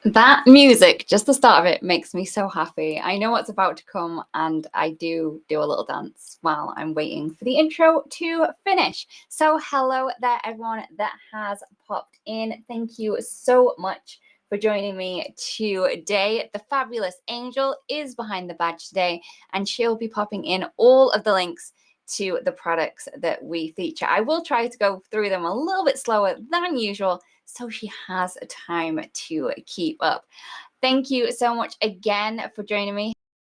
That music, just the start of it, makes me so happy. I know what's about to come, and I do a little dance while I'm waiting for the intro to finish. So hello there, everyone that has popped in. Thank you so much for joining me today. The fabulous Angel is behind the badge today, and she'll be popping in all of the links to the products that we feature. I will try to go through them a little bit slower than usual, so she has time to keep up. Thank you so much again for joining me.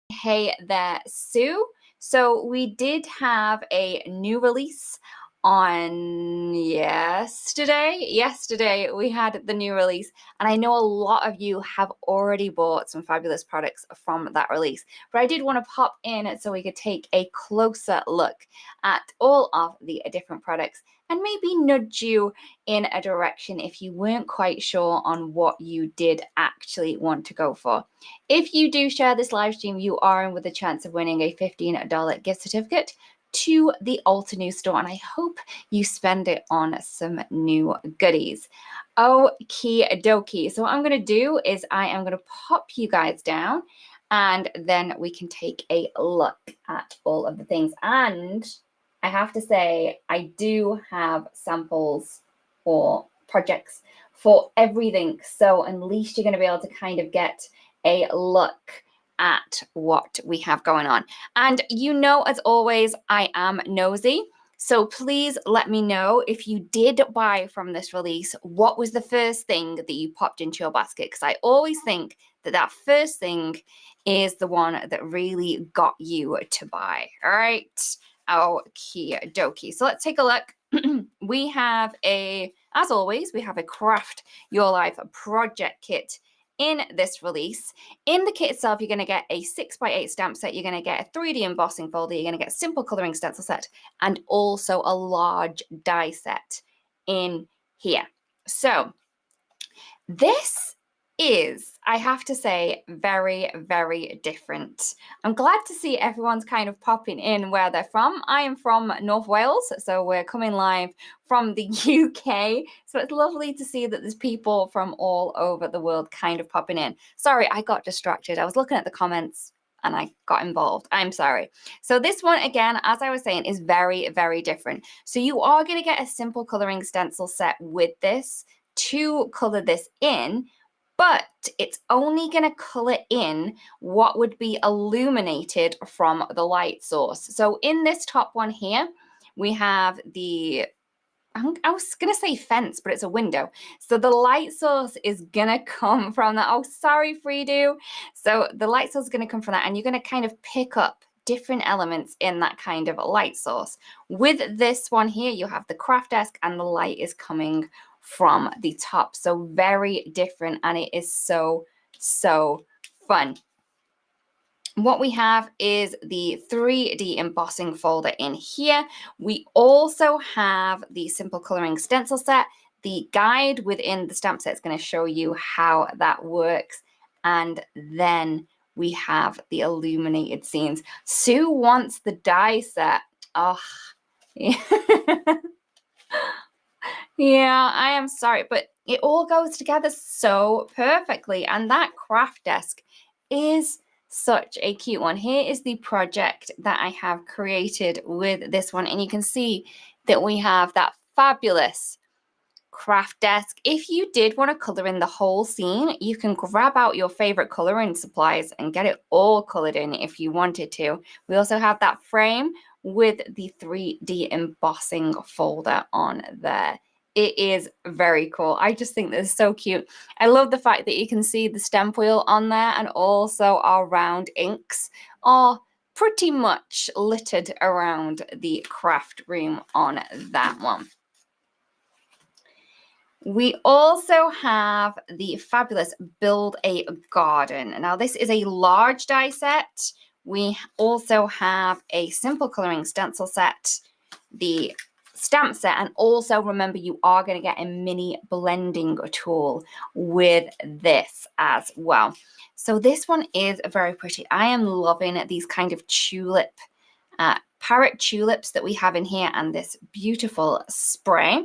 Hey there, Sue. So we did have a new release on yesterday. Yesterday we had the new release, and I know a lot of you have already bought some fabulous products from that release, but I did want to pop in so we could take a closer look at all of the different products and maybe nudge you in a direction if you weren't quite sure on what you did actually want to go for. If you do share this live stream, you are in with a chance of winning a $15 gift certificate to the Altenew store, and I hope you spend it on some new goodies. Okie dokie. So what I'm going to do is I am going to pop you guys down, and then we can take a look at all of the things. And I have to say, I do have samples or projects for everything. So at least you're going to be able to kind of get a look at what we have going on. And you know, as always, I am nosy. So please let me know if you did buy from this release, what was the first thing that you popped into your basket? Because I always think that that first thing is the one that really got you to buy. All right. Okie dokie. So let's take a look. We have as always, we have a Craft Your Life project kit in this release. In the kit itself, you're going to get a 6x8 stamp set, you're going to get a 3D embossing folder, you're going to get a simple coloring stencil set, and also a large die set in here. So this is, I have to say, very, very different. I'm glad to see everyone's kind of popping in where they're from. I am from North Wales, so we're coming live from the UK. So it's lovely to see that there's people from all over the world kind of popping in. Sorry, I got distracted. I was looking at the comments and I got involved. I'm sorry. So this one, again, as I was saying, is very, very different. So you are going to get a simple coloring stencil set with this to color this in, but it's only going to color in what would be illuminated from the light source. So in this top one here, we have I was going to say fence, but it's a window. So the light source is going to come from that. Oh, sorry, Freedo. So the light source is going to come from that, and you're going to kind of pick up different elements in that kind of light source. With this one here, you have the craft desk, and the light is coming from the top. So very different, and it is so, so fun. What we have is the 3D embossing folder in here. We also have the simple coloring stencil set. The guide within the stamp set is going to show you how that works. And then we have the illuminated scenes. Sue wants the die set. Oh, yeah. Yeah, I am sorry, but it all goes together so perfectly. And that craft desk is such a cute one. Here is the project that I have created with this one. And you can see that we have that fabulous craft desk. If you did want to color in the whole scene, you can grab out your favorite coloring supplies and get it all colored in if you wanted to. We also have that frame with the 3D embossing folder on there. It is very cool. I just think this is so cute. I love the fact that you can see the stamp wheel on there, and also our round inks are pretty much littered around the craft room on that one. We also have the fabulous Build a Garden. Now, this is a large die set. We also have a simple coloring stencil set, the stamp set, and also remember you are going to get a mini blending tool with this as well. So this one is very pretty. I am loving these kind of tulip parrot tulips that we have in here and this beautiful spray.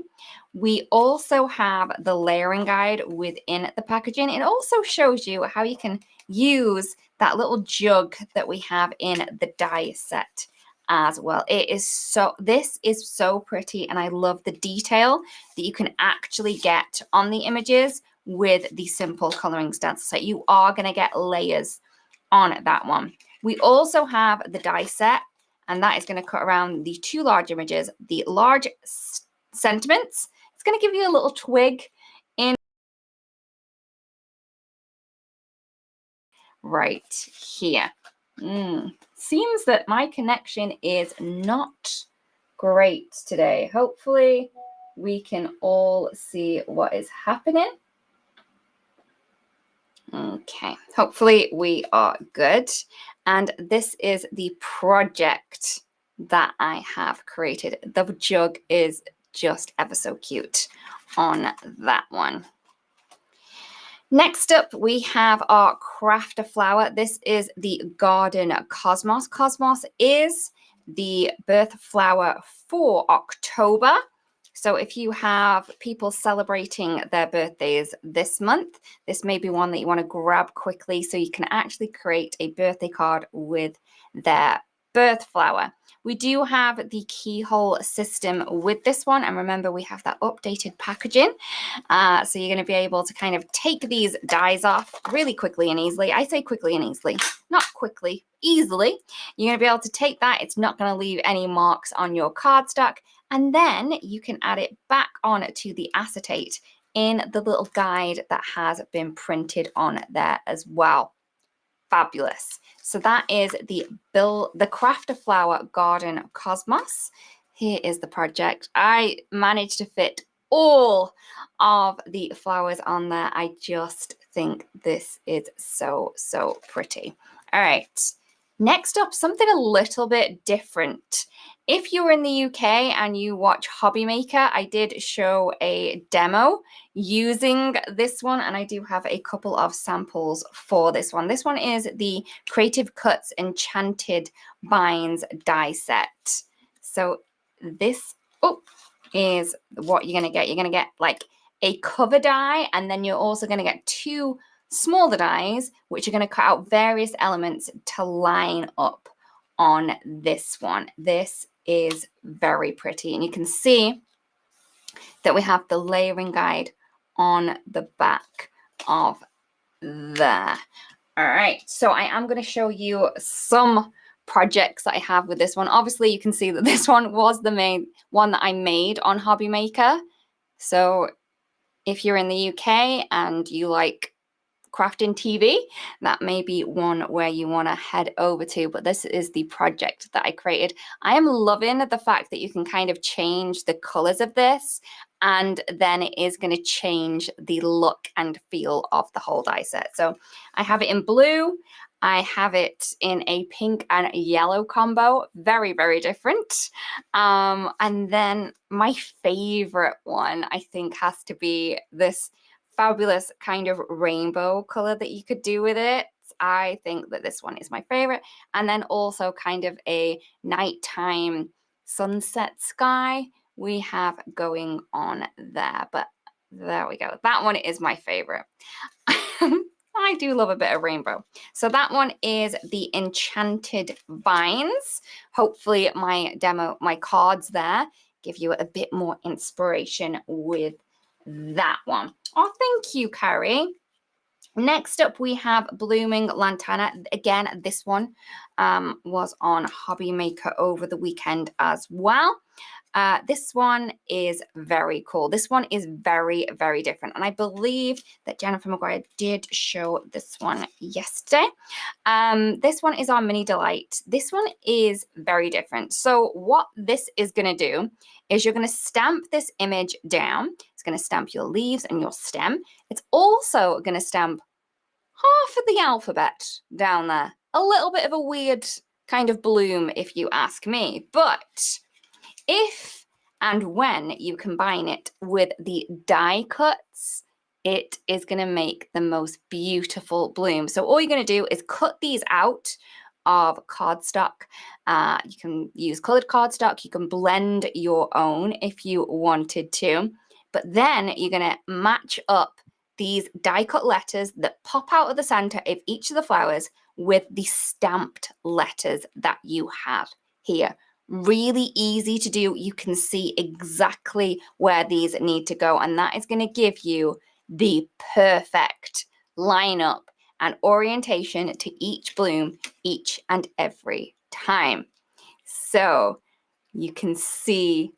We also have the layering guide within the packaging. It also shows you how you can use that little jug that we have in the die set as well. This is so pretty, and I love the detail that you can actually get on the images with the simple coloring stencil set. You are going to get layers on that one. We also have the die set, and that is going to cut around the 2 large images, the large sentiments. It's going to give you a little twig in right here. Seems that my connection is not great today. Hopefully we can all see what is happening. Okay, hopefully we are good. And this is the project that I have created. The jug is just ever so cute on that one. Next up, we have our crafter flower. This is the Garden Cosmos. Cosmos is the birth flower for October. So if you have people celebrating their birthdays this month, this may be one that you want to grab quickly so you can actually create a birthday card with their birth flower. We do have the keyhole system with this one, and remember we have that updated packaging, so you're going to be able to kind of take these dies off really quickly and easily. I say quickly and easily, not quickly, easily. You're going to be able to take that. It's not going to leave any marks on your cardstock, and then you can add it back on to the acetate in the little guide that has been printed on there as well. Fabulous. So that is the Crafter Flower Garden Cosmos. Here is the project. I managed to fit all of the flowers on there. I just think this is so, so pretty. All right. Next up, something a little bit different. If you're in the UK and you watch Hobby Maker, I did show a demo using this one, and I do have a couple of samples for this one. This one is the Creative Cuts Enchanted Binds Die Set. So this is what you're going to get. You're going to get like a cover die, and then you're also going to get 2 smaller dies, which are going to cut out various elements to line up on this one. This is very pretty, and you can see that we have the layering guide on the back of there. All right, so I am going to show you some projects that I have with this one. Obviously, you can see that this one was the main one that I made on Hobby Maker. So if you're in the UK and you like crafting TV, that may be one where you want to head over to, but this is the project that I created. I am loving the fact that you can kind of change the colors of this, and then it is going to change the look and feel of the whole die set. So I have it in blue, I have it in a pink and yellow combo, very, very different. And then my favorite one, I think, has to be this fabulous kind of rainbow color that you could do with it. I think that this one is my favorite. And then also kind of a nighttime sunset sky we have going on there. But there we go. That one is my favorite. I do love a bit of rainbow. So that one is the Enchanted Vines. Hopefully my cards there give you a bit more inspiration with that one. Oh, thank you, Carrie. Next up, we have Blooming Lantana. Again, this one was on Hobby Maker over the weekend as well. This one is very cool. This one is very, very different. And I believe that Jennifer McGuire did show this one yesterday. This one is our Mini Delight. This one is very different. So what this is going to do is you're going to stamp this image down. It's going to stamp your leaves and your stem. It's also going to stamp half of the alphabet down there. A little bit of a weird kind of bloom, if you ask me. But if and when you combine it with the die cuts, it is going to make the most beautiful bloom. So all you're going to do is cut these out of cardstock. You can use colored cardstock. You can blend your own if you wanted to. But then you're going to match up these die cut letters that pop out of the center of each of the flowers with the stamped letters that you have here. Really easy to do. You can see exactly where these need to go, and that is going to give you the perfect lineup and orientation to each bloom each and every time. So you can see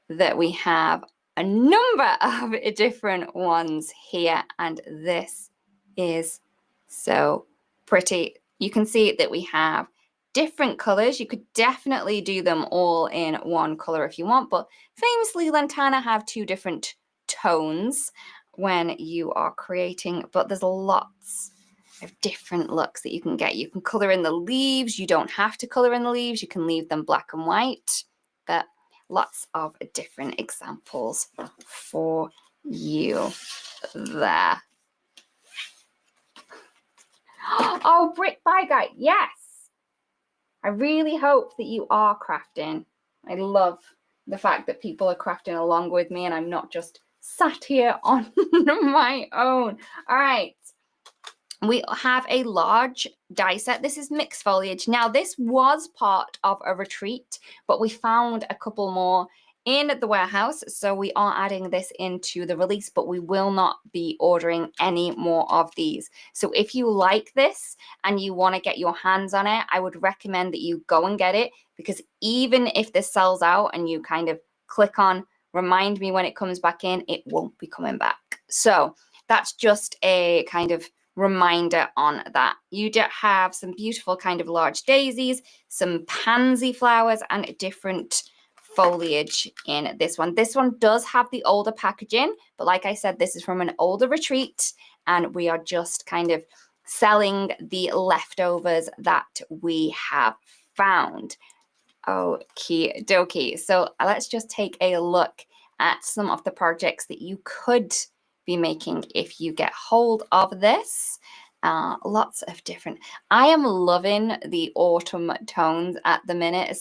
that we have a number of different ones here, and this is so pretty. You can see that we have different colors. You could definitely do them all in one color if you want, but famously Lantana have 2 different tones when you are creating, but there's lots of different looks that you can get. You can color in the leaves. You don't have to color in the leaves. You can leave them black and white, but lots of different examples for you there. Oh, Brick By Guy, yes. I really hope that you are crafting. I love the fact that people are crafting along with me and I'm not just sat here on my own. All right. We have a large die set. This is mixed foliage. Now, this was part of a retreat, but we found a couple more in the warehouse. So we are adding this into the release, but we will not be ordering any more of these. So if you like this and you want to get your hands on it, I would recommend that you go and get it, because even if this sells out and you kind of click on remind me when it comes back in, it won't be coming back. So that's just a kind of reminder on that. You do have some beautiful kind of large daisies, some pansy flowers, and different foliage in this one. This one does have the older packaging, but like I said, this is from an older retreat, and we are just kind of selling the leftovers that we have found. Okie dokie. So let's just take a look at some of the projects that you could be making if you get hold of this. Lots of different. I am loving the autumn tones at the minute.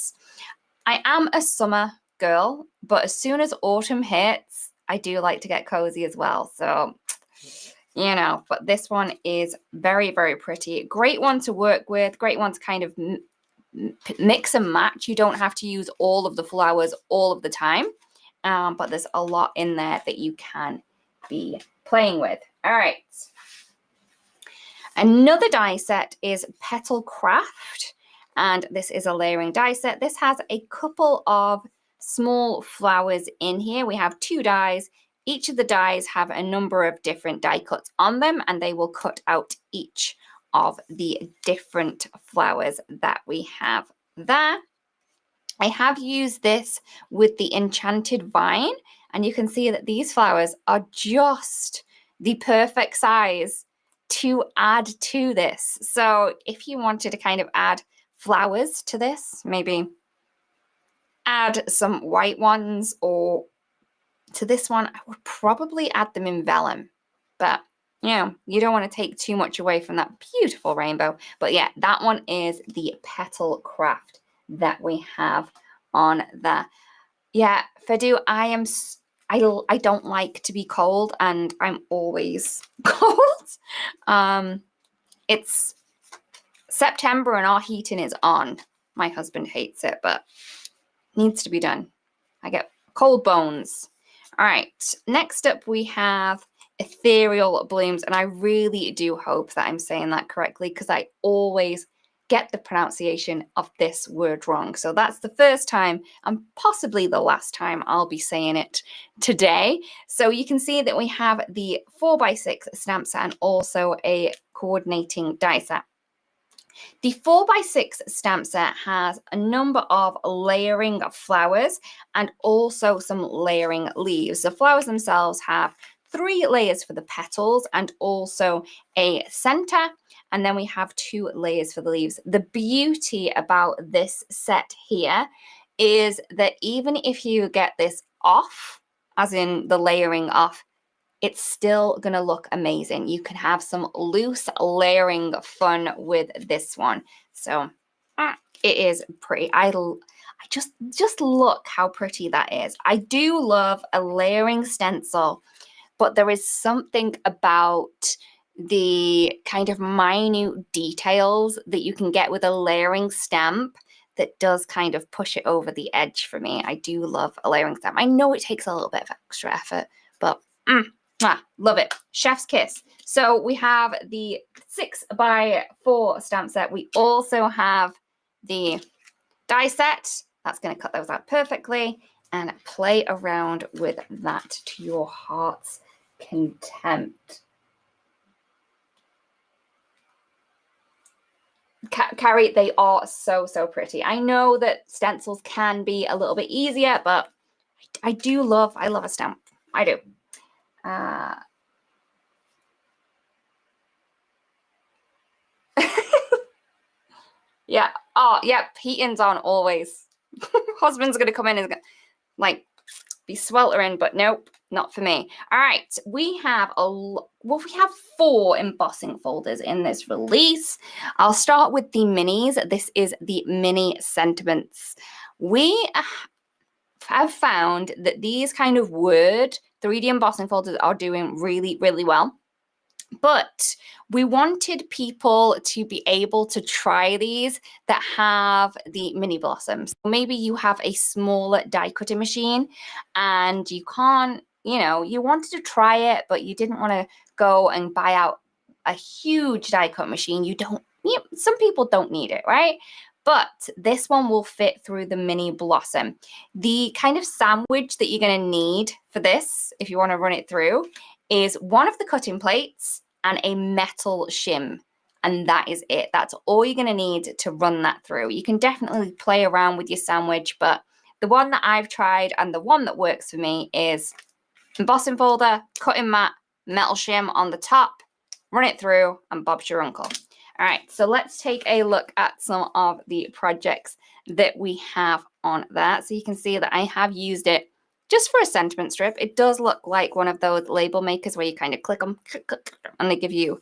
I am a summer girl, but as soon as autumn hits, I do like to get cozy as well. So, you know, but this one is very, very pretty. Great one to work with. Great one to kind of mix and match. You don't have to use all of the flowers all of the time, but there's a lot in there that you can be playing with. All right. Another die set is Petalcraft, and this is a layering die set. This has a couple of small flowers in here. We have 2 dies. Each of the dies have a number of different die cuts on them, and they will cut out each of the different flowers that we have there. I have used this with the Enchanted vine, and you can see that these flowers are just the perfect size to add to this. So if you wanted to kind of add flowers to this, maybe add some white ones, or to this one, I would probably add them in vellum, but you know, you don't want to take too much away from that beautiful rainbow. But yeah, that one is the Petalcraft that we have on there. Yeah, Fedu, I don't like to be cold, and I'm always cold. It's September and our heating is on. My husband hates it, but needs to be done. I get cold bones. All right, next up we have Ethereal blooms, and I really do hope that I'm saying that correctly, because I always get the pronunciation of this word wrong. So that's the first time and possibly the last time I'll be saying it today. So you can see that we have the 4x6 stamp set and also a coordinating die set. The 4x6 stamp set has a number of layering flowers and also some layering leaves. The flowers themselves have 3 layers for the petals and also a center, and then we have 2 layers for the leaves. The beauty about this set here is that even if you get this off, as in the layering off, it's still going to look amazing. You can have some loose layering fun with this one. So it is pretty. I just look how pretty that is. I do love a layering stencil, but there is something about the kind of minute details that you can get with a layering stamp that does kind of push it over the edge for me. I do love a layering stamp. I know it takes a little bit of extra effort, but love it. Chef's kiss. So we have the 6x4 stamp set. We also have the die set. That's going to cut those out perfectly and play around with that to your heart's content. Carrie, they are so pretty. I know that stencils can be a little bit easier, but I love a stamp. I do. Yeah. Oh, yeah. Heating's on always. Husband's gonna come in and like be sweltering, but nope, not for me. All right, we have we have 4 embossing folders in this release. I'll start with the minis. This is the mini sentiments. We have found that these kind of word 3D embossing folders are doing really well. But we wanted people to be able to try these that have the mini blossoms. Maybe you have a smaller die cutting machine and you can't, you wanted to try it, but you didn't want to go and buy out a huge die cut machine. Some people don't need it, right? But this one will fit through the mini blossom. The kind of sandwich that you're going to need for this, if you want to run it through, is one of the cutting plates and a metal shim. And that is it. That's all you're going to need to run that through. You can definitely play around with your sandwich, but the one that I've tried and the one that works for me is embossing folder, cutting mat, metal shim on the top, run it through, and Bob's your uncle. All right, so let's take a look at some of the projects that we have on that. So you can see that I have used it just for a sentiment strip. It does look like one of those label makers where you kind of click them and they give you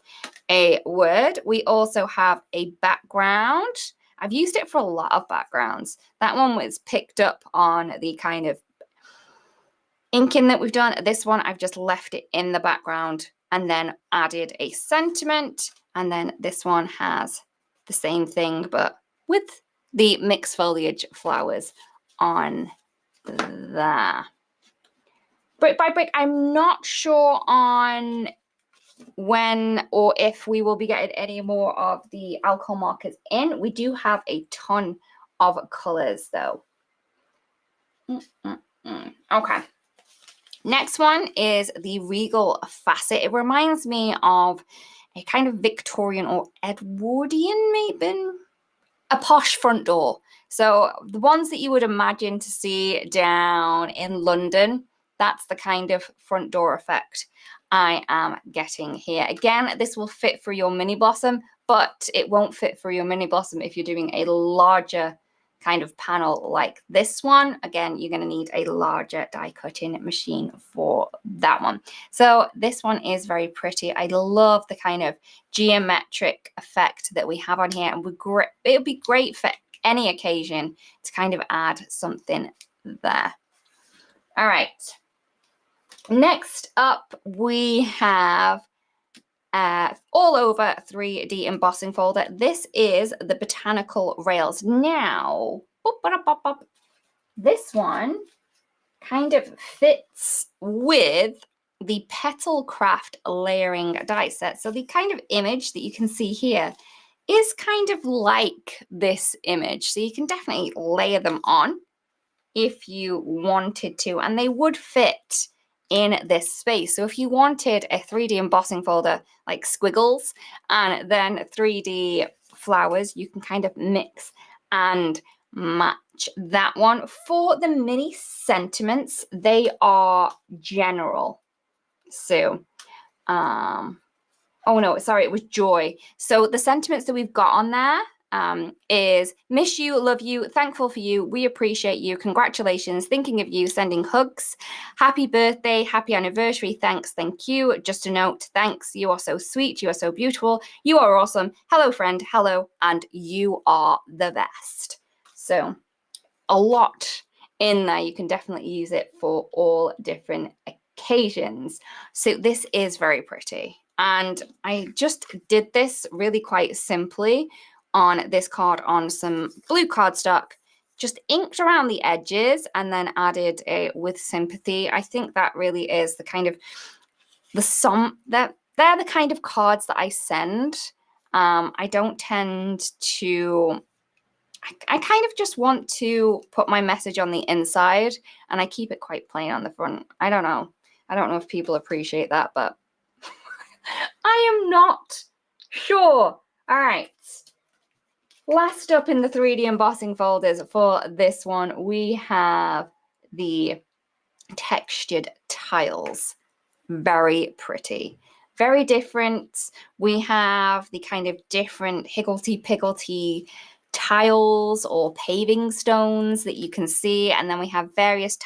a word. We also have a background. I've used it for a lot of backgrounds. That one was picked up on the kind of inking that we've done. This one, I've just left it in the background and then added a sentiment. And then this one has the same thing, but with the mixed foliage flowers on there. Brick by brick, I'm not sure on when or if we will be getting any more of the alcohol markers in. We do have a ton of colors though. Okay. Next one is the Regal Facet. It reminds me of a kind of Victorian or Edwardian, maybe, a posh front door. So the ones that you would imagine to see down in London, that's the kind of front door effect I am getting here. Again, this will fit for your mini blossom, but it won't fit for your mini blossom if you're doing a larger kind of panel like this one. Again, you're going to need a larger die cutting machine for that one. So this one is very pretty. I love the kind of geometric effect that we have on here, and it'll be great for any occasion to kind of add something there. All right. Next up, we have all over 3D embossing folder. This is the Botanical rails. Now, this one kind of fits with the Petalcraft Layering Die Set. So the kind of image that you can see here is kind of like this image. So you can definitely layer them on if you wanted to, and they would fit in this space. So if you wanted a 3D embossing folder like squiggles and then 3D flowers, you can kind of mix and match that one. For the mini sentiments, they are general. So, oh no, sorry, it was joy. So the sentiments that we've got on there, is miss you, love you, thankful for you, we appreciate you, congratulations, thinking of you, sending hugs, happy birthday, happy anniversary, thanks, thank you, just a note, thanks, you are so sweet, you are so beautiful, you are awesome, hello friend, hello, and you are the best. So a lot in there. You can definitely use it for all different occasions. So this is very pretty. And I just did this really quite simply on this card on some blue cardstock, just inked around the edges and then added a with sympathy. I think that really is the kind of they're the kind of cards that I send. I don't tend to, I kind of just want to put my message on the inside and I keep it quite plain on the front. I don't know if people appreciate that, but I am not sure. All right. Last up in the 3D embossing folders for this one, we have the textured tiles. Very pretty. Very different. We have the kind of different higgledy-piggledy tiles or paving stones that you can see, and then we have various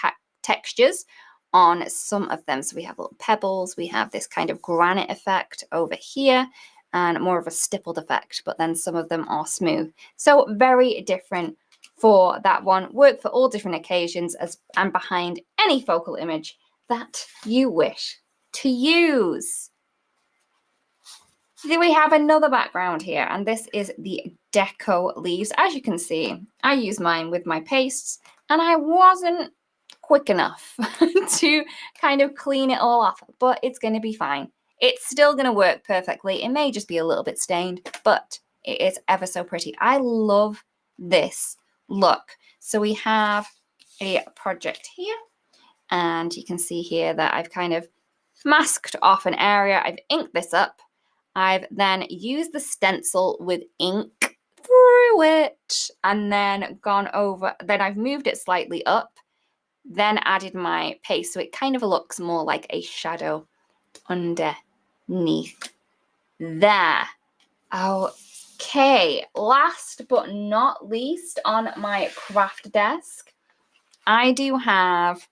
textures on some of them. So we have little pebbles, we have this kind of granite effect over here, and more of a stippled effect, but then some of them are smooth. So very different for that one. Work for all different occasions and behind any focal image that you wish to use. Then we have another background here, and this is the deco leaves. As you can see, I use mine with my pastes, and I wasn't quick enough to kind of clean it all off, but it's going to be fine. It's still going to work perfectly. It may just be a little bit stained, but it is ever so pretty. I love this look. So we have a project here, and you can see here that I've kind of masked off an area. I've inked this up. I've then used the stencil with ink through it and then gone over. Then I've moved it slightly up, then added my paste. So it kind of looks more like a shadow underneath there. Okay, last but not least on my craft desk, I do have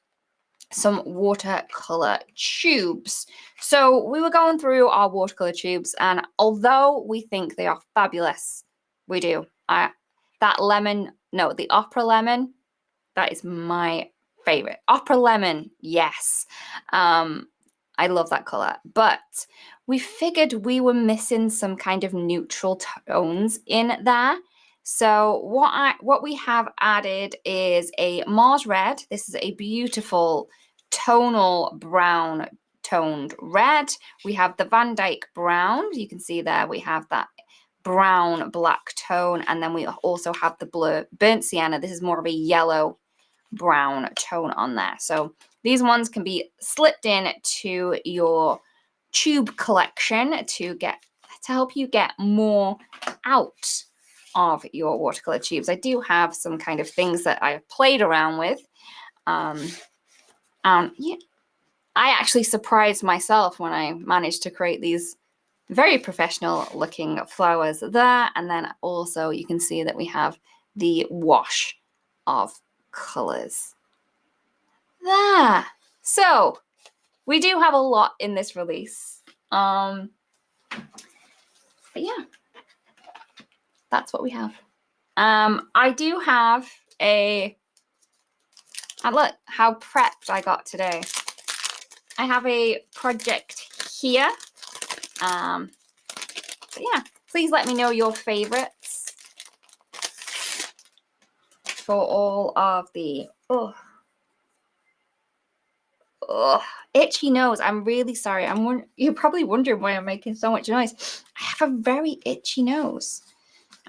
some watercolor tubes. So we were going through our watercolor tubes, and although we think they are fabulous, we do. That lemon, no, the opera lemon, that is my favorite. Opera lemon, yes. I love that color, but we figured we were missing some kind of neutral tones in there. So what we have added is a Mars red. This is a beautiful tonal brown toned red. We have the Van Dyke brown. You can see there we have that brown black tone, and then we also have the burnt sienna. This is more of a yellow brown tone on there. So these ones can be slipped in to your tube collection to help you get more out of your watercolor tubes. I do have some kind of things that I've played around with. Yeah, I actually surprised myself when I managed to create these very professional looking flowers there. And then also you can see that we have the wash of colors there. So we do have a lot in this release. But yeah, that's what we have. I do have and look how prepped I got today. I have a project here. But yeah, please let me know your favorites for all of the itchy nose. I'm really sorry. You're probably wondering why I'm making so much noise. I have a very itchy nose.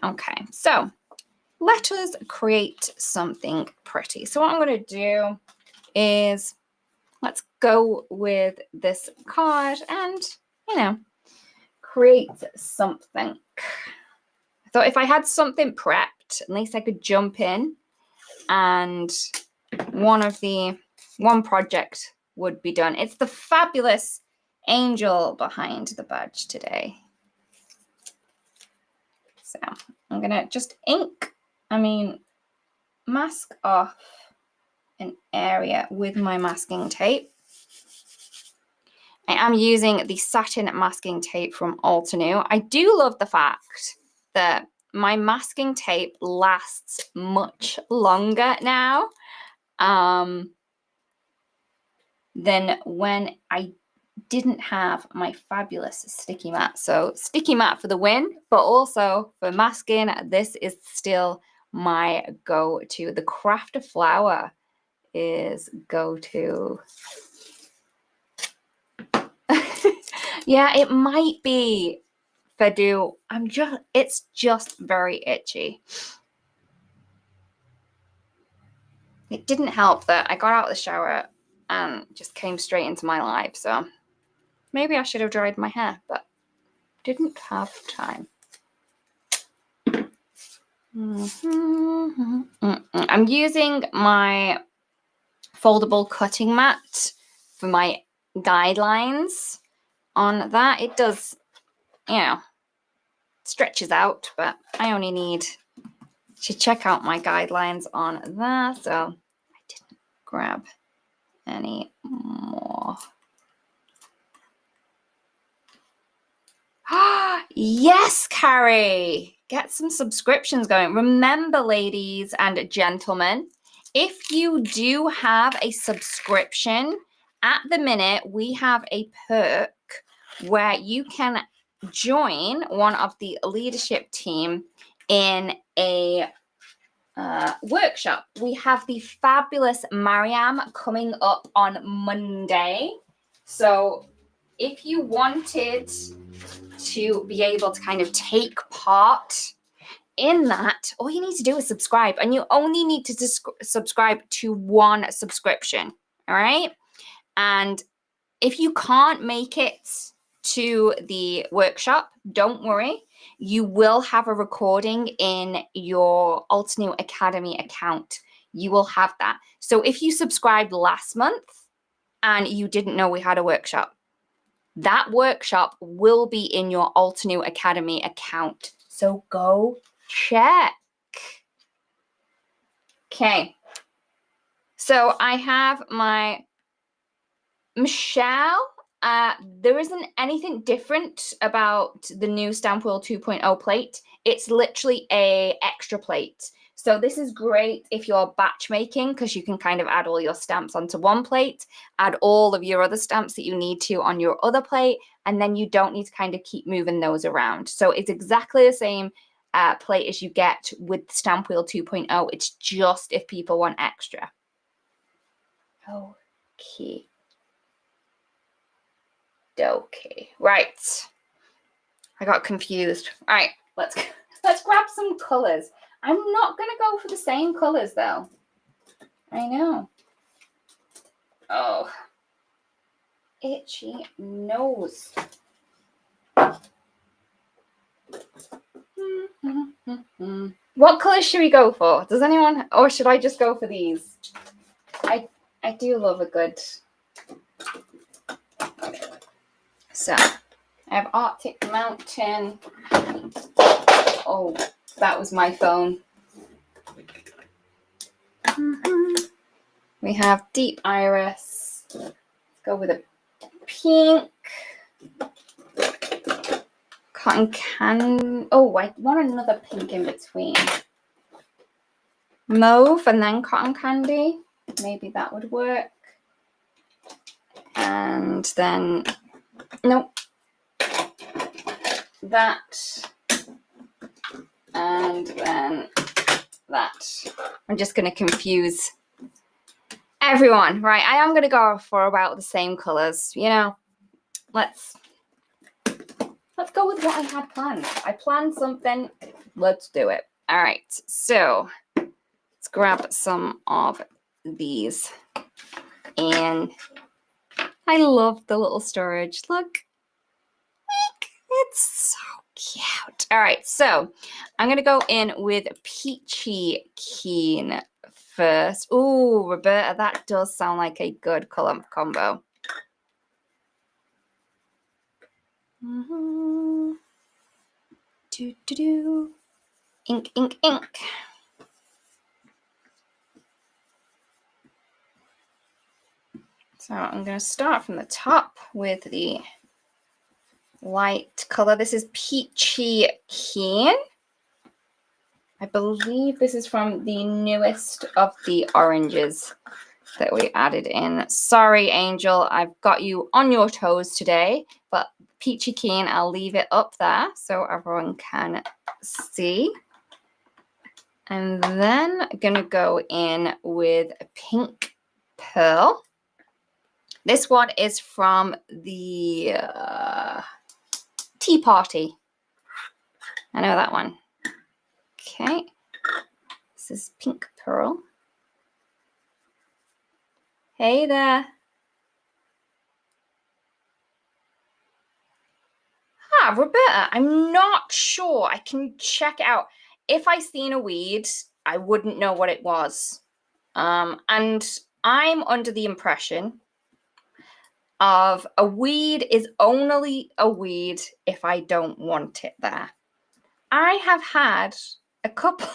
Okay, so let us create something pretty. So what I'm going to do is let's go with this card and, create something. I thought if I had something prepped, at least I could jump in and one project would be done. It's the fabulous angel behind the badge today. So I'm going to just mask off an area with my masking tape. I am using the satin masking tape from Altenew. I do love the fact that my masking tape lasts much longer now than when I didn't have my fabulous sticky mat. So sticky mat for the win, but also for masking, this is still my go-to. The Crafty flower is go-to. Yeah, it might be Fedu. It's just very itchy. It didn't help that I got out of the shower and just came straight into my live. So maybe I should have dried my hair, but didn't have time. I'm using my foldable cutting mat for my guidelines on that. It does, stretches out, but I only need to check out my guidelines on that. So I didn't grab any more. Yes, Carrie, get some subscriptions going. Remember, ladies and gentlemen, if you do have a subscription, at the minute we have a perk where you can join one of the leadership team in a workshop. We have the fabulous Mariam coming up on Monday. So if you wanted to be able to kind of take part in that, all you need to do is subscribe, and you only need to subscribe to one subscription. All right. And if you can't make it to the workshop, don't worry. You will have a recording in your Altenew Academy account. You will have that. So if you subscribed last month and you didn't know we had a workshop, that workshop will be in your Altenew Academy account. So go check. Okay. So I have my Michelle. There isn't anything different about the new Stamp Wheel 2.0 plate. It's literally a extra plate. So this is great if you're batch making, because you can kind of add all your stamps onto one plate, add all of your other stamps that you need to on your other plate, and then you don't need to kind of keep moving those around. So it's exactly the same plate as you get with Stamp Wheel 2.0. It's just if people want extra. Okay. Okay, right. I got confused. All right, let's grab some colors. I'm not gonna go for the same colors though. I know. Oh, itchy nose. What colors should we go for? Does anyone, or should I just go for these? I do love a good. So I have Arctic Mountain. Oh, that was my phone. We have Deep Iris. Let's go with a pink. Cotton Candy. Oh, I want another pink in between. Mauve and then Cotton Candy. Maybe that would work. And then, nope. That. And then that. I'm just going to confuse everyone. Right, I am going to go for about the same colors. Let's go with what I had planned. I planned something. Let's do it. All right, so let's grab some of these. And I love the little storage. Look, it's so cute. All right, so I'm going to go in with Peachy Keen first. Ooh, Roberta, that does sound like a good color combo. Ink, ink, ink. So I'm going to start from the top with the light color. This is Peachy Keen. I believe this is from the newest of the oranges that we added in. Sorry, Angel, I've got you on your toes today, but Peachy Keen, I'll leave it up there so everyone can see. And then I'm going to go in with a pink pearl. This one is from the Tea Party. I know that one. Okay. This is pink pearl. Hey there. Ah, Roberta, I'm not sure. I can check it out. If I seen a weed, I wouldn't know what it was. And I'm under the impression of a weed is only a weed if I don't want it there. I have had a couple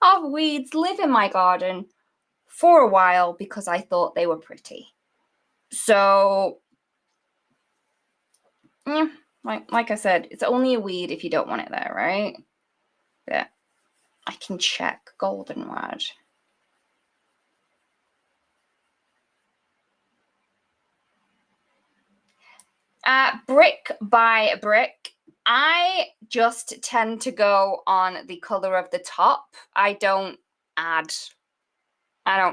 of weeds live in my garden for a while because I thought they were pretty. So, yeah, like I said, it's only a weed if you don't want it there, right? Yeah, I can check goldenrod. Brick by brick, I just tend to go on the color of the top. I don't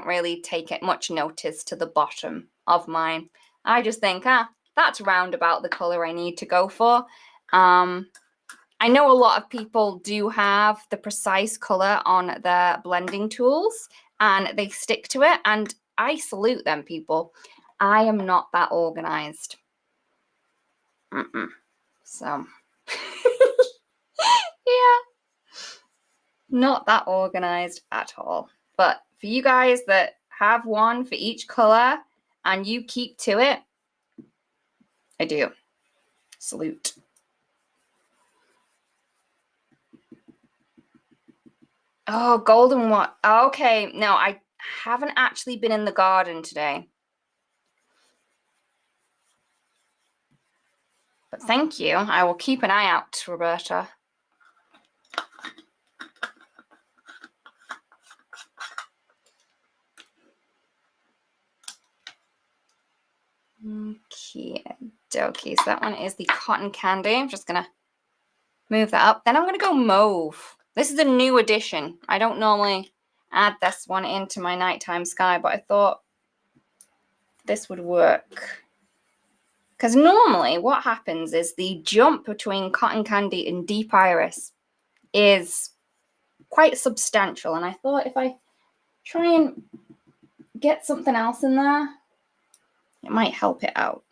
really take it much notice to the bottom of mine. I just think, that's round about the color I need to go for. I know a lot of people do have the precise color on their blending tools and they stick to it, and I salute them, people. I am not that organized. So, yeah, not that organized at all. But for you guys that have one for each color and you keep to it, I do. Salute. Oh, golden what? Okay, no, I haven't actually been in the garden today. But thank you. I will keep an eye out, Roberta. Okay, dokie. So that one is the cotton candy. I'm just going to move that up. Then I'm going to go mauve. This is a new addition. I don't normally add this one into my nighttime sky, but I thought this would work. Because normally what happens is the jump between cotton candy and deep iris is quite substantial. And I thought if I try and get something else in there, it might help it out.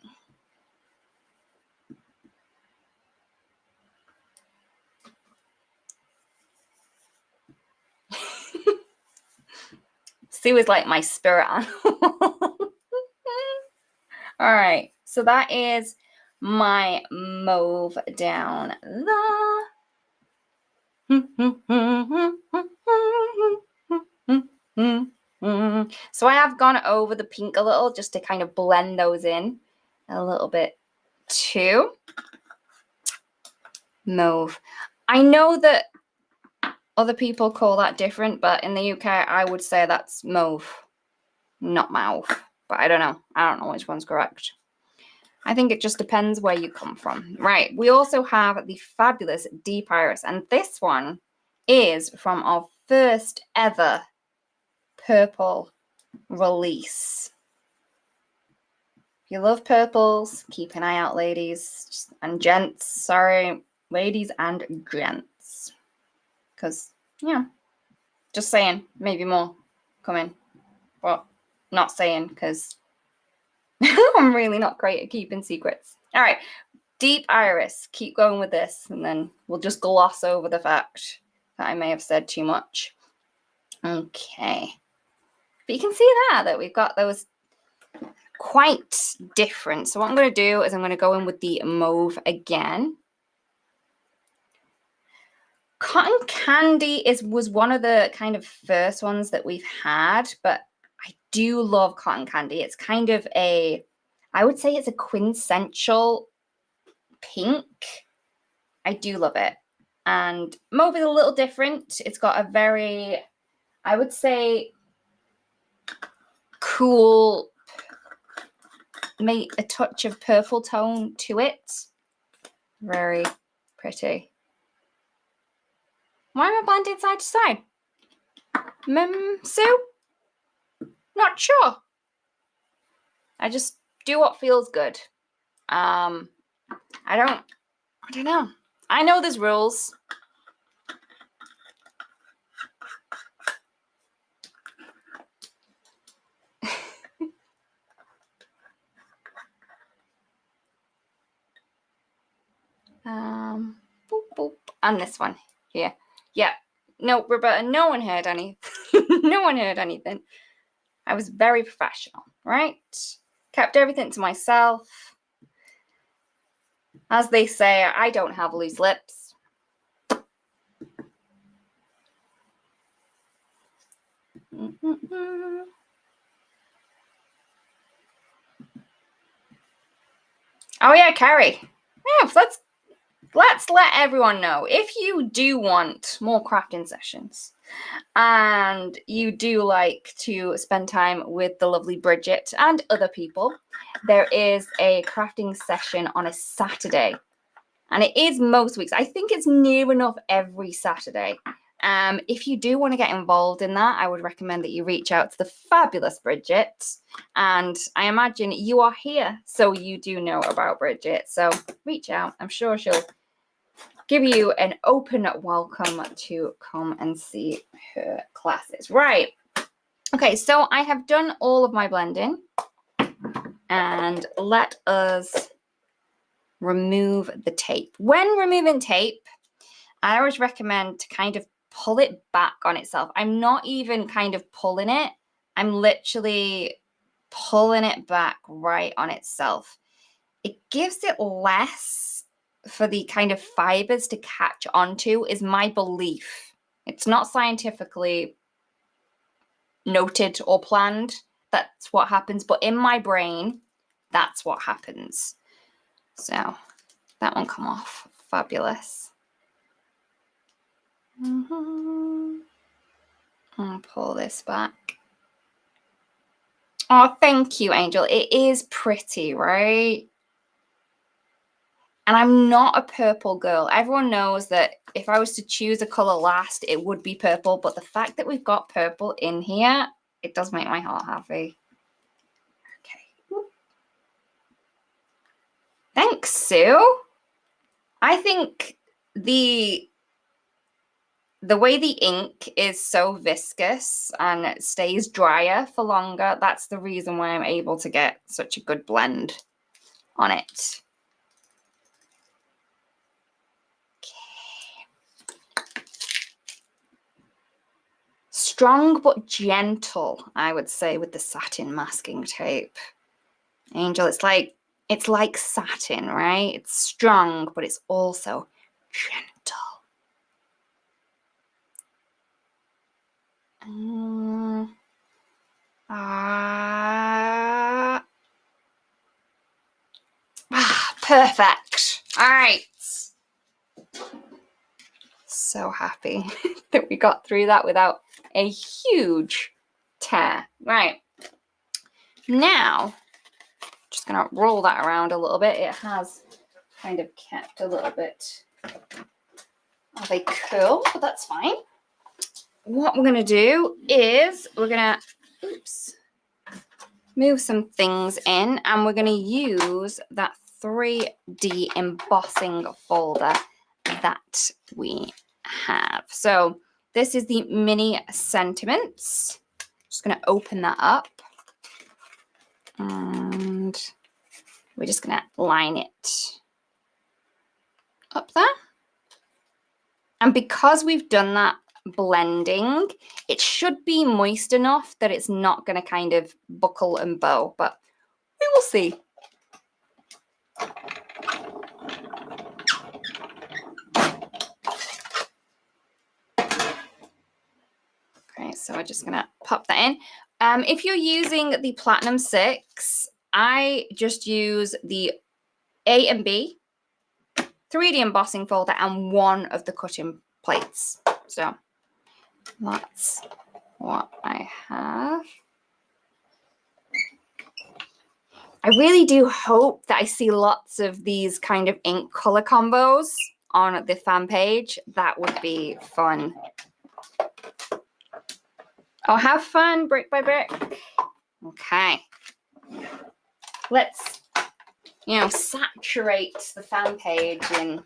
Sue is like my spirit animal. All right, so that is my mauve down there. So I have gone over the pink a little just to kind of blend those in a little bit too. Mauve. I know that other people call that different, but in the UK, I would say that's mauve, not mauve. But I don't know. I don't know which one's correct. I think it just depends where you come from. Right. We also have the fabulous deep iris, and this one is from our first ever purple release. If you love purples, keep an eye out, ladies and gents. Sorry, ladies and gents. Because, yeah, just saying, maybe more coming. But not saying because I'm really not great at keeping secrets. All right, deep iris. Keep going with this, and then we'll just gloss over the fact that I may have said too much. Okay. But you can see there that we've got those quite different. So what I'm going to do is I'm going to go in with the mauve again. Cotton candy was one of the kind of first ones that we've had, but I do love cotton candy. It's kind of I would say it's a quintessential pink. I do love it. And mauve is a little different. It's got a very, I would say, cool, a touch of purple tone to it. Very pretty. Why am I blending side to side? Sue? Not sure. I just do what feels good. I don't know. I know there's rules. Boop, boop. And this one here. Yeah. No, Roberta, no one heard anything. No one heard anything. I was very professional, right? Kept everything to myself. As they say, I don't have loose lips. Oh yeah, Carrie. Yeah, let's let everyone know, if you do want more crafting sessions and you do like to spend time with the lovely Bridget and other people, there is a crafting session on a Saturday, and it is most weeks. I think it's near enough every Saturday. If you do want to get involved in that, I would recommend that you reach out to the fabulous Bridget. And I imagine you are here, so you do know about Bridget. So reach out. I'm sure she'll give you an open welcome to come and see her classes. Right. Okay, so I have done all of my blending. And let us remove the tape. When removing tape, I always recommend to kind of pull it back on itself. I'm not even kind of pulling it. I'm literally pulling it back right on itself. It gives it less for the kind of fibers to catch onto, is my belief. It's not scientifically noted or planned. That's what happens. But in my brain, that's what happens. So that one come off. Fabulous. I'll pull this back. Oh, thank you, Angel. It is pretty, right? And I'm not a purple girl. Everyone knows that if I was to choose a color last, it would be purple. But the fact that we've got purple in here, it does make my heart happy. Okay. Thanks, Sue. I think the way the ink is so viscous and it stays drier for longer, that's the reason why I'm able to get such a good blend on it. Okay. Strong but gentle, I would say, with the satin masking tape. Angel, it's like satin, right? It's strong, but it's also gentle. Perfect. All right. So happy that we got through that without a huge tear. Right. Now, just going to roll that around a little bit. It has kind of kept a little bit of a curl, but that's fine. What we're going to do is we're going to, move some things in, and we're going to use that 3D embossing folder that we have. So this is the mini sentiments. Just going to open that up, and we're just going to line it up there. And because we've done that blending, it should be moist enough that it's not going to kind of buckle and bow, but we will see. So we're just gonna pop that in. If you're using the Platinum 6, I just use the A and B 3D embossing folder and one of the cutting plates. So that's what I have. I really do hope that I see lots of these kind of ink color combos on the fan page. That would be fun. Oh, have fun, brick by brick. Okay. Let's, saturate the fan page in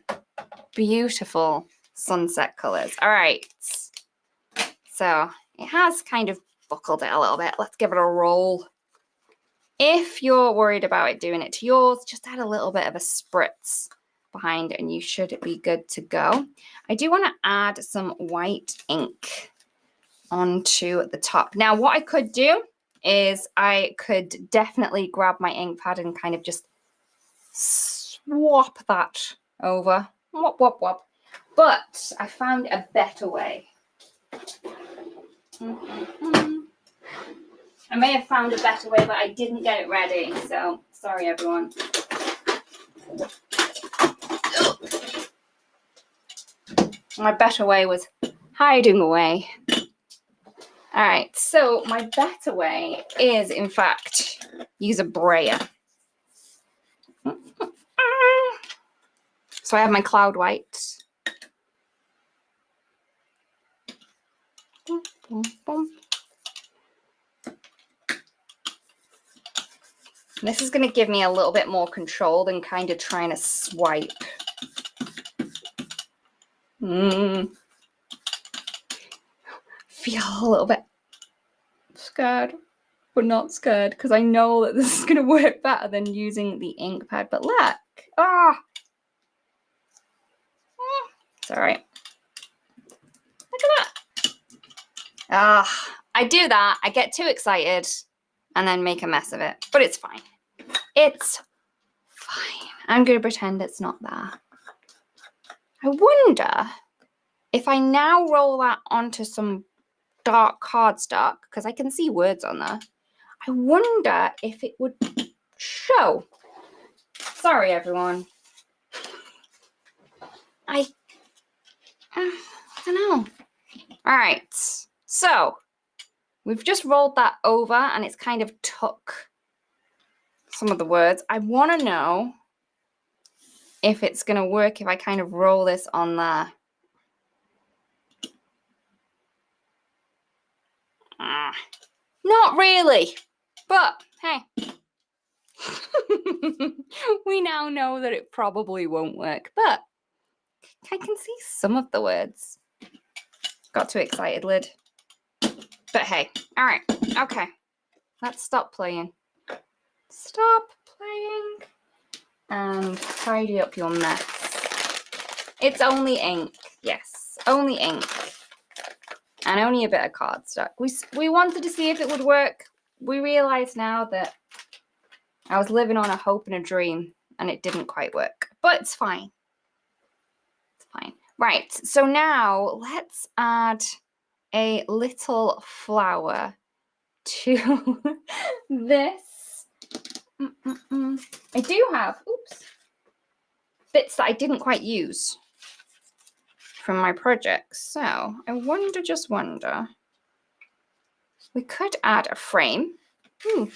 beautiful sunset colors. All right. So it has kind of buckled it a little bit. Let's give it a roll. If you're worried about it doing it to yours, just add a little bit of a spritz behind and you should be good to go. I do want to add some white ink onto the top. Now, what I could do is I could definitely grab my ink pad and kind of just swap that over. Wop, wop, wop. But I found a better way. I may have found a better way, but I didn't get it ready, so sorry, everyone. My better way was hiding away. All right, so my better way is, in fact, use a brayer. So I have my cloud white. Boom, boom, boom. This is going to give me a little bit more control than kind of trying to swipe. Feel a little bit scared, but not scared, because I know that this is going to work better than using the ink pad. But look, it's all right. Look at that. I do that. I get too excited and then make a mess of it, but it's fine. It's fine. I'm going to pretend it's not there. I wonder if I now roll that onto some dark cardstock, because I can see words on there. I wonder if it would show. Sorry, everyone. I don't know. All right. So we've just rolled that over and it's kind of took some of the words. I want to know if it's going to work if I kind of roll this on there. Not really, but hey. We now know that it probably won't work, but I can see some of the words. Got too excited, lid. But hey, all right, okay. Let's stop playing. Stop playing and tidy up your mess. It's only ink, yes, only ink. And only a bit of cardstock. We wanted to see if it would work. We realize now that I was living on a hope and a dream and it didn't quite work, but it's fine. It's fine. Right, so now let's add a little flower to this. I do have, bits that I didn't quite use from my project. So I wonder, we could add a frame. We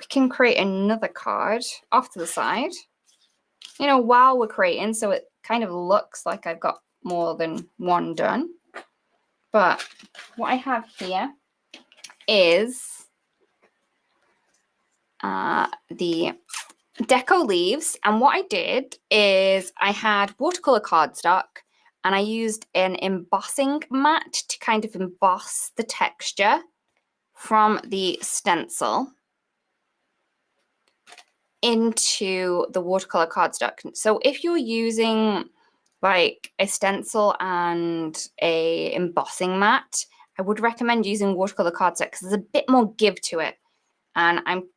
can create another card off to the side, while we're creating, so it kind of looks like I've got more than one done. But what I have here is the deco leaves, and what I did is I had watercolor cardstock and I used an embossing mat to kind of emboss the texture from the stencil into the watercolor cardstock. So if you're using like a stencil and a embossing mat, I would recommend using watercolor cardstock because there's a bit more give to it, and I'm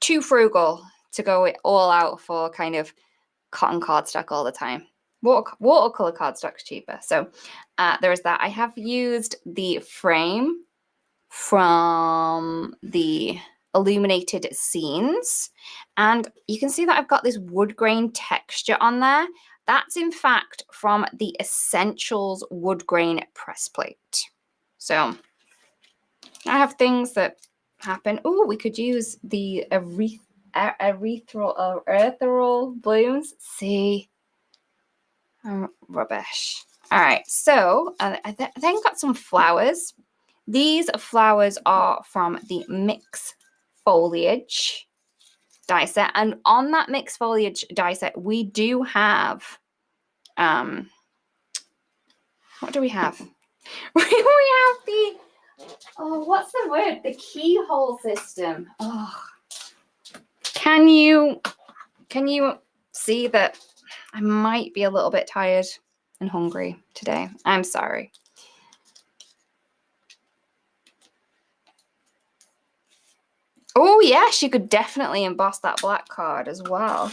too frugal to go all out for kind of cotton cardstock all the time. Watercolor cardstock's cheaper. So there is that. I have used the frame from the Illuminated Scenes, and you can see that I've got this wood grain texture on there. That's in fact from the Essentials wood grain press plate. So I have things that happen. Oh, we could use the ethereal blooms. See, rubbish. All right, so I then got some flowers. These flowers are from the Mix Foliage Die Set, and on that Mix Foliage Die Set, we do have what do we have? We have the what's the word? The keyhole system. Oh, can you see that I might be a little bit tired and hungry today? I'm sorry. Oh yes, you could definitely emboss that black card as well.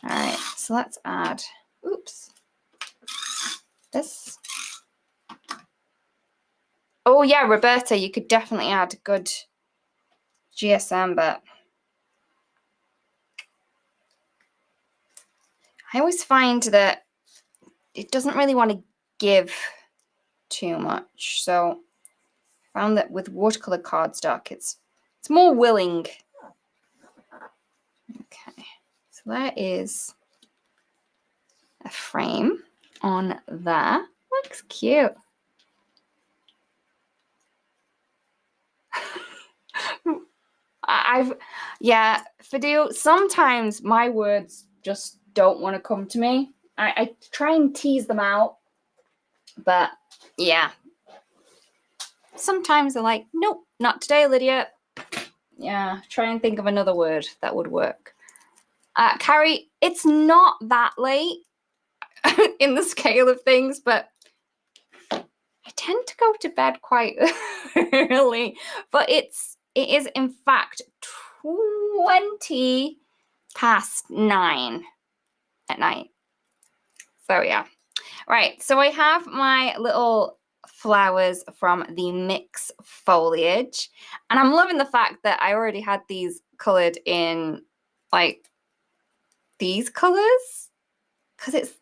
All right, so let's add, oops, this. Oh yeah, Roberta, you could definitely add good GSM, but I always find that it doesn't really want to give too much. So I found that with watercolor cardstock, it's more willing. Okay, so that is a frame on there. Looks cute. Yeah, Fidel, sometimes my words just don't want to come to me. I try and tease them out, but yeah. Sometimes they're like, nope, not today, Lydia. Yeah, try and think of another word that would work. Carrie, it's not that late in the scale of things, but I tend to go to bed quite early. But it is in fact 20 past 9 at night. So yeah. Right, so I have my little flowers from the Mix Foliage, and I'm loving the fact that I already had these colored in like these colors, because it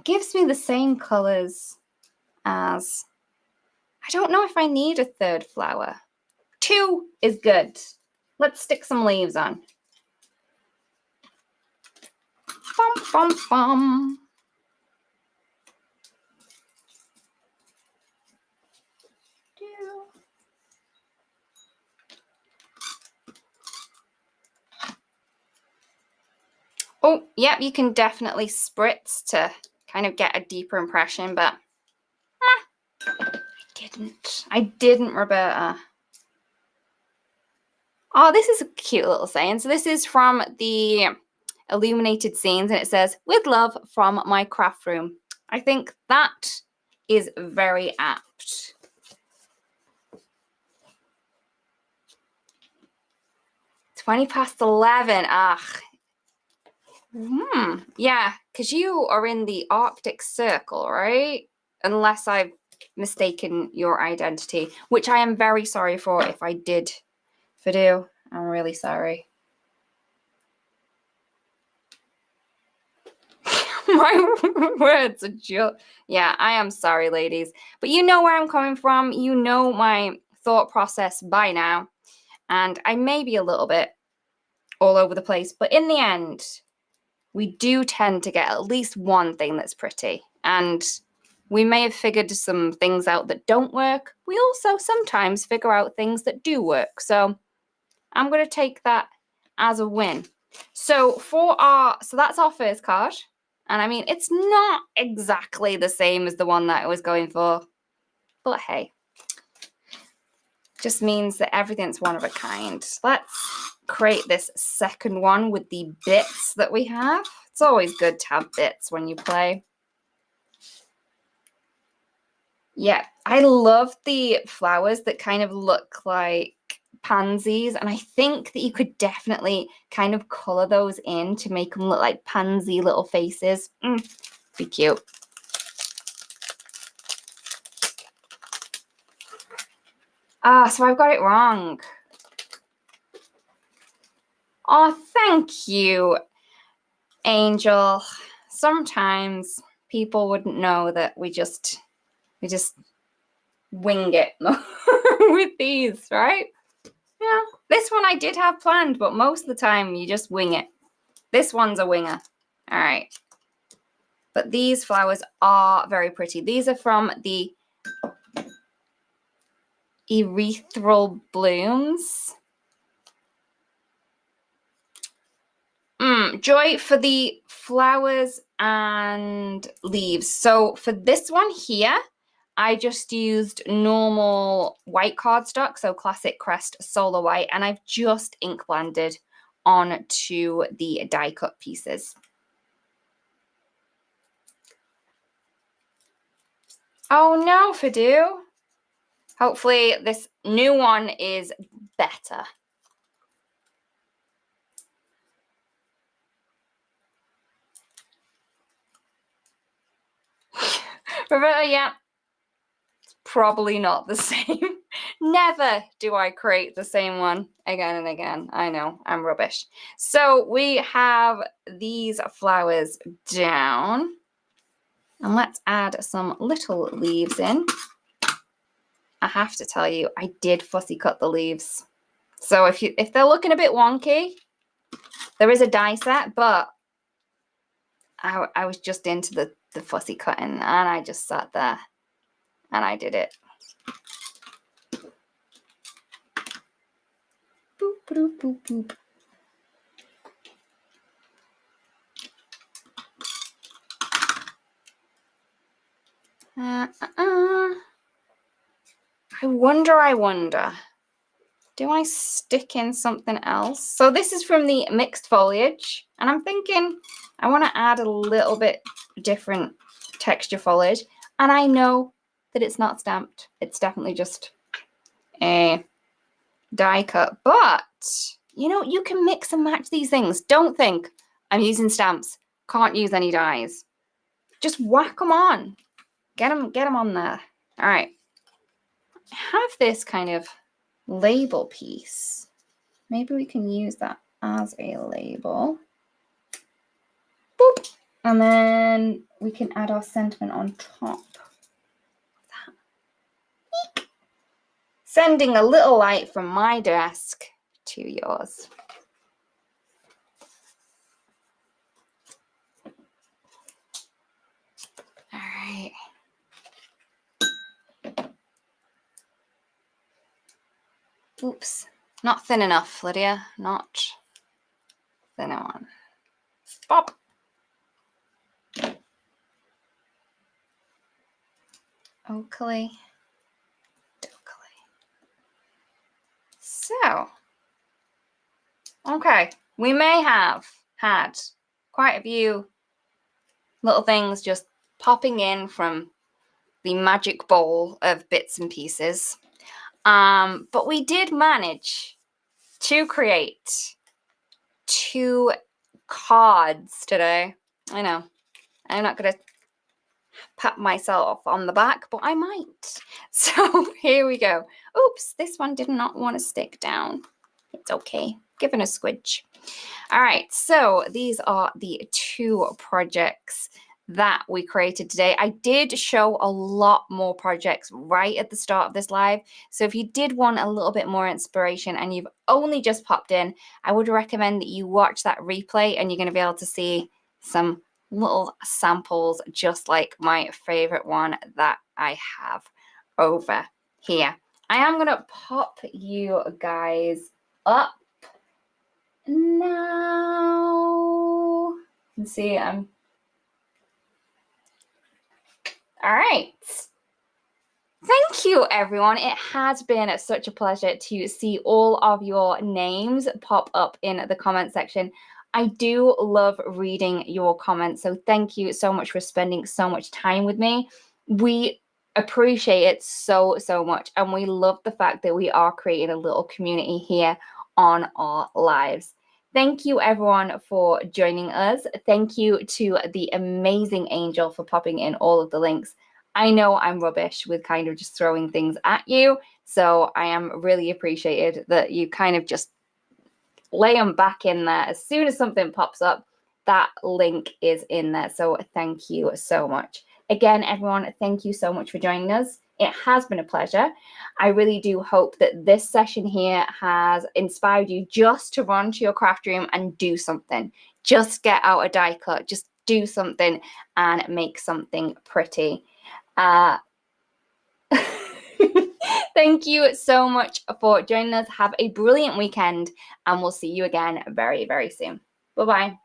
gives me the same colors as, I don't know if I need a third flower. 2 is good. Let's stick some leaves on. Bum, bum, bum. Oh, yep, you can definitely spritz to kind of get a deeper impression, but I didn't, Roberta. Oh, this is a cute little saying. So this is from the Illuminated Scenes, and it says, "With love from my craft room." I think that is very apt. "20 past 11. Yeah, because you are in the Arctic Circle, right? Unless I've mistaken your identity, which I am very sorry for if I did. Fidel, I'm really sorry. My words are just, yeah, I am sorry, ladies. But you know where I'm coming from. You know my thought process by now. And I may be a little bit all over the place, but in the end, we do tend to get at least one thing that's pretty. And we may have figured some things out that don't work. We also sometimes figure out things that do work. So I'm going to take that as a win. So that's our first card. And I mean, it's not exactly the same as the one that I was going for. But hey, just means that everything's one of a kind. Let's create this second one with the bits that we have. It's always good to have bits when you play. Yeah, I love the flowers that kind of look like pansies, and I think that you could definitely kind of color those in to make them look like pansy little faces. Be cute. So I've got it wrong. Oh, thank you, Angel. Sometimes people wouldn't know that we just wing it with these, right? Yeah, this one I did have planned, but most of the time you just wing it. This one's a winger. All right. But these flowers are very pretty. These are from the Ethereal Blooms. Joy for the flowers and leaves. So for this one here, I just used normal white cardstock, so classic Crest Solar White, and I've just ink blended onto the die cut pieces. Oh no, Fadu. Hopefully this new one is better. Roberta, yeah, it's probably not the same. Never do I create the same one again and again. I know, I'm rubbish. So we have these flowers down. And let's add some little leaves in. I have to tell you, I did fussy cut the leaves. So if they're looking a bit wonky, there is a die set, but I was just into the fussy cutting, and I just sat there and I did it. Boop, boop, boop, boop. I wonder, do I stick in something else? So this is from the mixed foliage, and I'm thinking I want to add a little bit different texture foliage, and I know that it's not stamped. It's definitely just a die cut, but you know, you can mix and match these things. Don't think I'm using stamps, can't use any dies. Just whack them on. Get them on there. All right. I have this kind of label piece. Maybe we can use that as a label. Boop. And then we can add our sentiment on top. Eek. Sending a little light from my desk to yours. All right. Oops, not thin enough, Lydia. Not thin enough. Pop. Oakley. So, okay, we may have had quite a few little things just popping in from the magic bowl of bits and pieces. But we did manage to create 2 cards today. I know, I'm not going to pat myself on the back, but I might. So here we go. Oops, this one did not want to stick down. It's okay. Give it a squidge. All right, so these are the 2 projects that we created today. I did show a lot more projects right at the start of this live. So if you did want a little bit more inspiration and you've only just popped in, I would recommend that you watch that replay, and you're going to be able to see some little samples just like my favorite one that I have over here. I am going to pop you guys up now. You can see I'm all right. Thank you, everyone. It has been such a pleasure to see all of your names pop up in the comment section. I do love reading your comments, so thank you so much for spending so much time with me. We appreciate it so, so much. And we love the fact that we are creating a little community here on our lives. Thank you, everyone, for joining us. Thank you to the amazing Angel for popping in all of the links. I know I'm rubbish with kind of just throwing things at you, so I am really appreciated that you kind of just lay them back in there. As soon as something pops up, that link is in there. So thank you so much. Again, everyone, thank you so much for joining us. It has been a pleasure. I really do hope that this session here has inspired you just to run to your craft room and do something. Just get out a die cut, just do something and make something pretty. Thank you so much for joining us. Have a brilliant weekend, and we'll see you again very, very soon. Bye-bye.